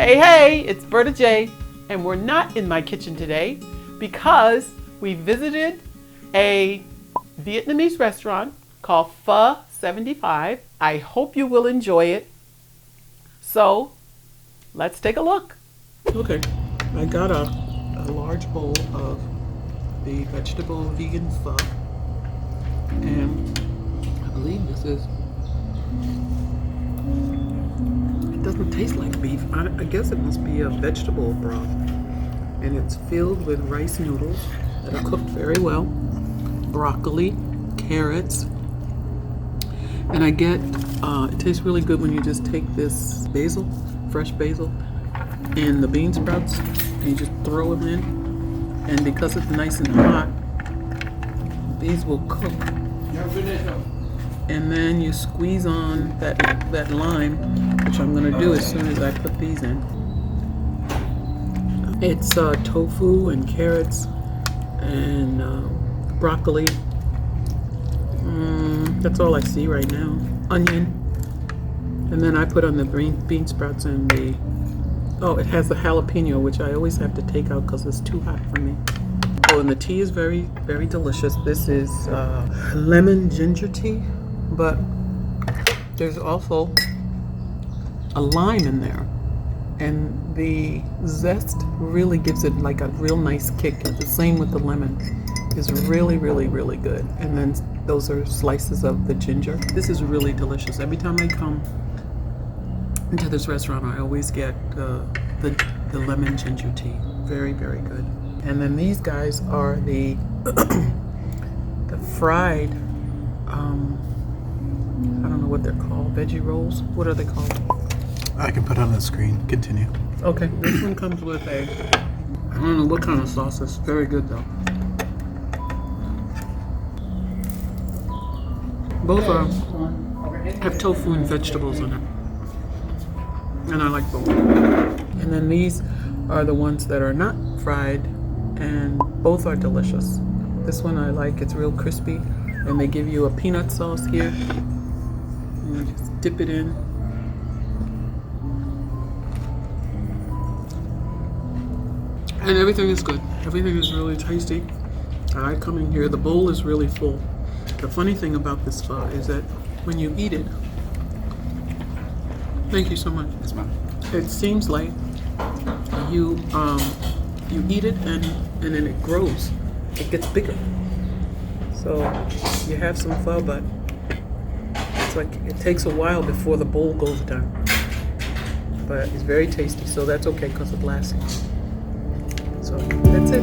Hey, it's Berta J, and we're not in my kitchen today because we visited a Vietnamese restaurant called Pho 75. I hope you will enjoy it. So, let's take a look. Okay, I got a large bowl of the vegetable vegan pho, and I believe this is, it doesn't taste like beef. I guess it must be a vegetable broth, and it's filled with rice noodles that are cooked very well, broccoli, carrots, and I get, it tastes really good when you just take this basil, fresh basil, and the bean sprouts, and you just throw them in, and because it's nice and hot, these will cook. And then you squeeze on that lime, which I'm going to do as soon as I put these in. It's tofu and carrots and broccoli. That's all I see right now. Onion. And then I put on the bean sprouts and the, oh, it has the jalapeno, which I always have to take out because it's too hot for me. Oh, and the tea is very, very delicious. This is lemon ginger tea, but there's also a lime in there. And the zest really gives it like a real nice kick. The same with the lemon. It's really, really, really good. And then those are slices of the ginger. This is really delicious. Every time I come into this restaurant, I always get the lemon ginger tea. Very, very good. And then these guys are the the fried, I don't know what they're called, veggie rolls. What are they called? I can put on the screen. Continue. Okay, this one comes with a, I don't know what kind of sauce. It's very good though. Both have tofu and vegetables in it. And I like both. And then these are the ones that are not fried, and both are delicious. This one I like, it's real crispy, and they give you a peanut sauce here. And you just dip it in. And everything is good. Everything is really tasty. I like coming here. The bowl is really full. The funny thing about this pho is that when you eat it, thank you so much. It seems like you eat it and then it grows. It gets bigger. So you have some pho, but it's like it takes a while before the bowl goes down. But it's very tasty, so that's okay because it lasts long. So that's it.